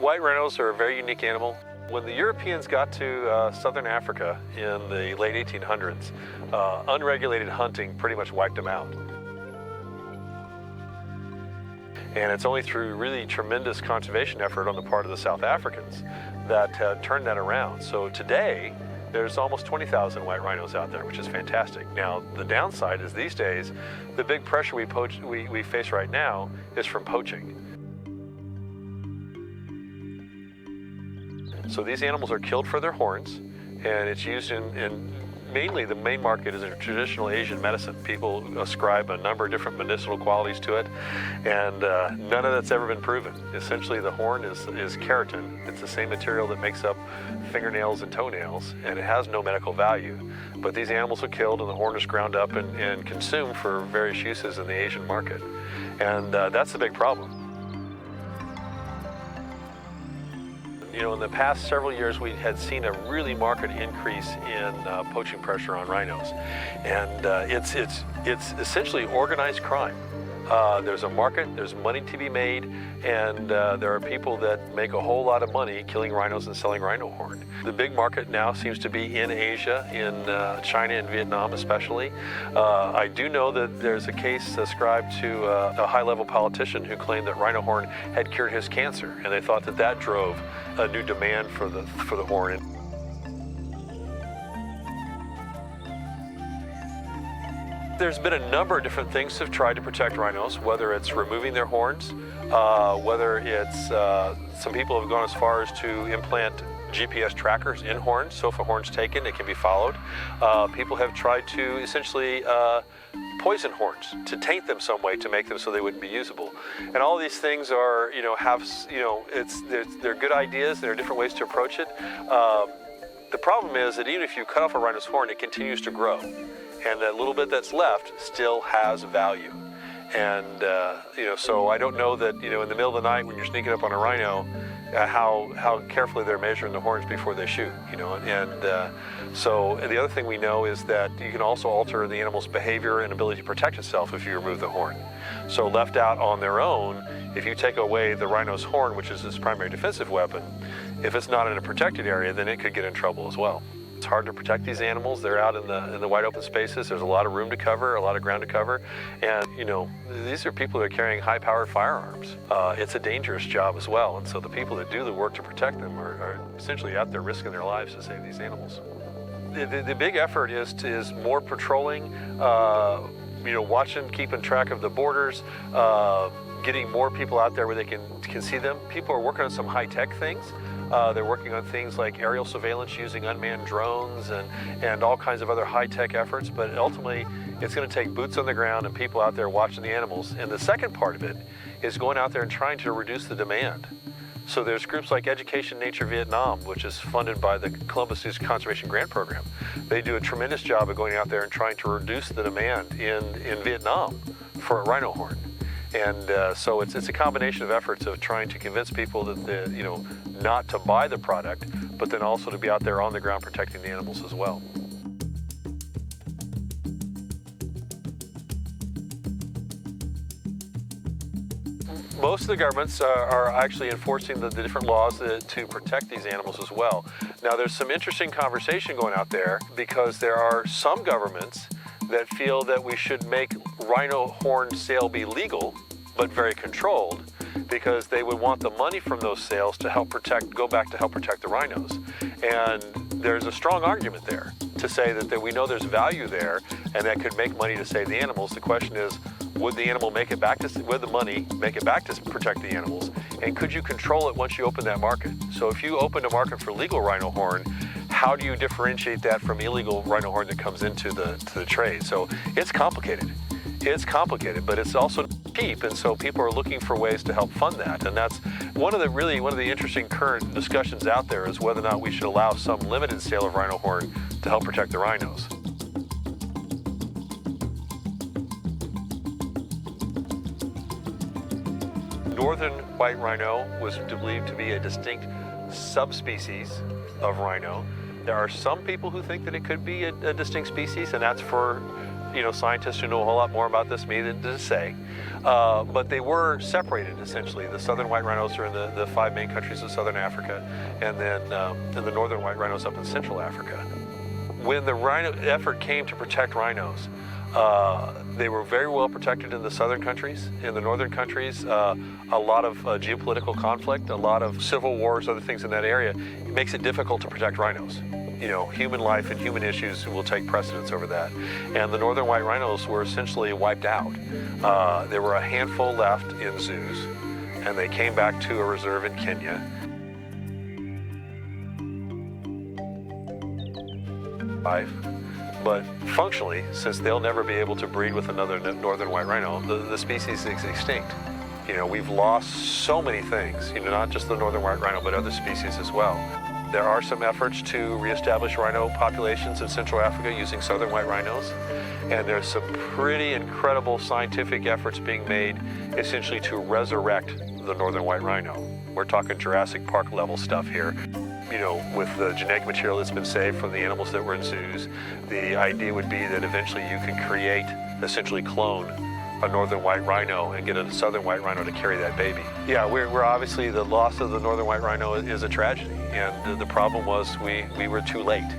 White rhinos are a very unique animal. When the Europeans got to southern Africa in the late 1800s, unregulated hunting pretty much wiped them out. And it's only through really tremendous conservation effort on the part of the South Africans that turned that around. So today, there's almost 20,000 white rhinos out there, which is fantastic. Now, the downside is these days, the big pressure we face right now is from poaching. So these animals are killed for their horns, and it's used in mainly the main market is a traditional Asian medicine. People ascribe a number of different medicinal qualities to it, and none of that's ever been proven. Essentially, the horn is keratin. It's the same material that makes up fingernails and toenails, and it has no medical value. But these animals are killed, and the horn is ground up and consumed for various uses in the Asian market. And that's the big problem. You know, in the past several years, we had seen a really marked increase in poaching pressure on rhinos. And it's essentially organized crime. There's a market, there's money to be made, and there are people that make a whole lot of money killing rhinos and selling rhino horn. The big market now seems to be in Asia, in China and Vietnam especially. I do know that there's a case ascribed to a high-level politician who claimed that rhino horn had cured his cancer, and they thought that that drove a new demand for the horn. There's been a number of different things that have tried to protect rhinos, whether it's removing their horns, whether it's some people have gone as far as to implant GPS trackers in horns, so if a horn's taken, it can be followed. People have tried to essentially poison horns, to taint them some way to make them so they wouldn't be usable. And all these things are, they're good ideas, there are different ways to approach it. The problem is that even if you cut off a rhino's horn, it continues to grow. And that little bit that's left still has value. And, so I don't know that, in the middle of the night when you're sneaking up on a rhino, how carefully they're measuring the horns before they shoot, So the other thing we know is that you can also alter the animal's behavior and ability to protect itself if you remove the horn. So left out on their own, if you take away the rhino's horn, which is its primary defensive weapon, if it's not in a protected area, then it could get in trouble as well. It's hard to protect these animals. They're out in the wide open spaces. There's a lot of room to cover, a lot of ground to cover. And, these are people that are carrying high-powered firearms. It's a dangerous job as well. And so the people that do the work to protect them are essentially out there risking their lives to save these animals. The big effort is more patrolling, watching, keeping track of the borders, getting more people out there where they can see them. People are working on some high-tech things. They're working on things like aerial surveillance using unmanned drones and all kinds of other high-tech efforts, but ultimately it's going to take boots on the ground and people out there watching the animals. And the second part of it is going out there and trying to reduce the demand. So there's groups like Education Nature Vietnam, which is funded by the Columbus Youth Conservation Grant Program. They do a tremendous job of going out there and trying to reduce the demand in Vietnam for a rhino horn. And so it's a combination of efforts of trying to convince people that not to buy the product, but then also to be out there on the ground protecting the animals as well. Most of the governments are actually enforcing the different laws to protect these animals as well. Now, there's some interesting conversation going out there because there are some governments that feel that we should make rhino horn sale be legal, but very controlled, because they would want the money from those sales to help go back to help protect the rhinos. And there's a strong argument there to say that we know there's value there and that could make money to save the animals. The question is, would the money make it back to protect the animals? And could you control it once you open that market? So if you open a market for legal rhino horn, how do you differentiate that from illegal rhino horn that comes into the trade? So it's complicated. It's complicated, but it's also cheap, and so people are looking for ways to help fund that. And that's one of the interesting current discussions out there is whether or not we should allow some limited sale of rhino horn to help protect the rhinos. Northern white rhino was believed to be a distinct subspecies of rhino. There are some people who think that it could be a distinct species, and that's for scientists who know a whole lot more about this than me to say. But they were separated, essentially. The Southern White Rhinos are in the 5 main countries of Southern Africa, and then the Northern White Rhinos up in Central Africa. When the rhino effort came to protect rhinos, they were very well protected in the southern countries. In the northern countries, a lot of geopolitical conflict, a lot of civil wars, other things in that area. It makes it difficult to protect rhinos. Human life and human issues will take precedence over that. And the northern white rhinos were essentially wiped out. There were a handful left in zoos, and they came back to a reserve in Kenya. But functionally, since they'll never be able to breed with another northern white rhino, the species is extinct. We've lost so many things, not just the northern white rhino, but other species as well. There are some efforts to reestablish rhino populations in Central Africa using southern white rhinos, and there's some pretty incredible scientific efforts being made essentially to resurrect the northern white rhino. We're talking Jurassic Park level stuff here. With the genetic material that's been saved from the animals that were in zoos, the idea would be that eventually you can essentially clone a northern white rhino and get a southern white rhino to carry that baby. Yeah, we're obviously, the loss of the northern white rhino is a tragedy, and the problem was we were too late.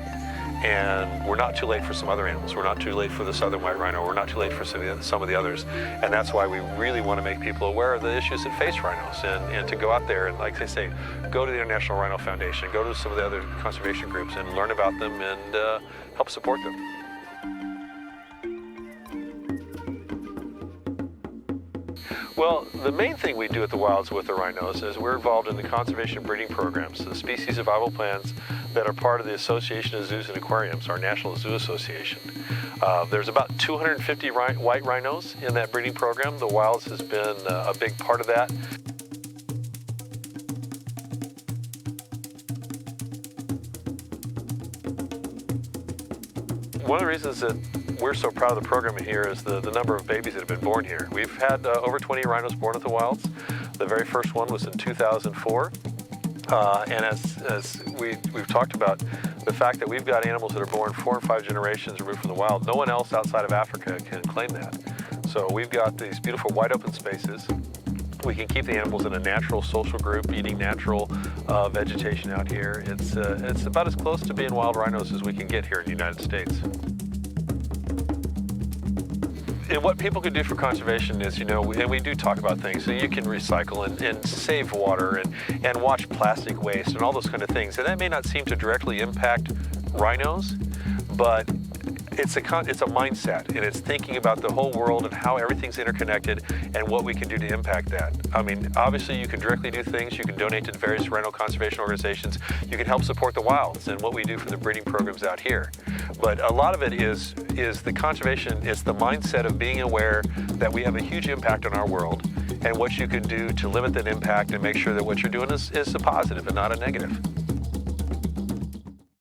And we're not too late for some other animals. We're not too late for the southern white rhino. We're not too late for some of the others. And that's why we really want to make people aware of the issues that face rhinos, and to go out there and, like they say, go to the International Rhino Foundation, go to some of the other conservation groups and learn about them and help support them. Well, the main thing we do at the Wilds with the rhinos is we're involved in the conservation breeding programs, the species survival plans that are part of the Association of Zoos and Aquariums, our National Zoo Association. There's about 250 white rhinos in that breeding program. The Wilds has been a big part of that. One of the reasons that we're so proud of the program here is the number of babies that have been born here. We've had over 20 rhinos born at the Wilds. The very first one was in 2004. And as we've talked about, the fact that we've got animals that are born 4 and 5 generations removed from the wild, no one else outside of Africa can claim that. So we've got these beautiful wide open spaces. We can keep the animals in a natural social group, eating natural vegetation out here. It's about as close to being wild rhinos as we can get here in the United States. And what people can do for conservation is, and we do talk about things, so you can recycle and save water and watch plastic waste and all those kind of things. And that may not seem to directly impact rhinos, but it's a mindset, and it's thinking about the whole world and how everything's interconnected and what we can do to impact that. I mean, obviously you can directly do things. You can donate to the various rhino conservation organizations. You can help support the Wilds and what we do for the breeding programs out here. But a lot of it is the conservation, it's the mindset of being aware that we have a huge impact on our world and what you can do to limit that impact and make sure that what you're doing is a positive and not a negative.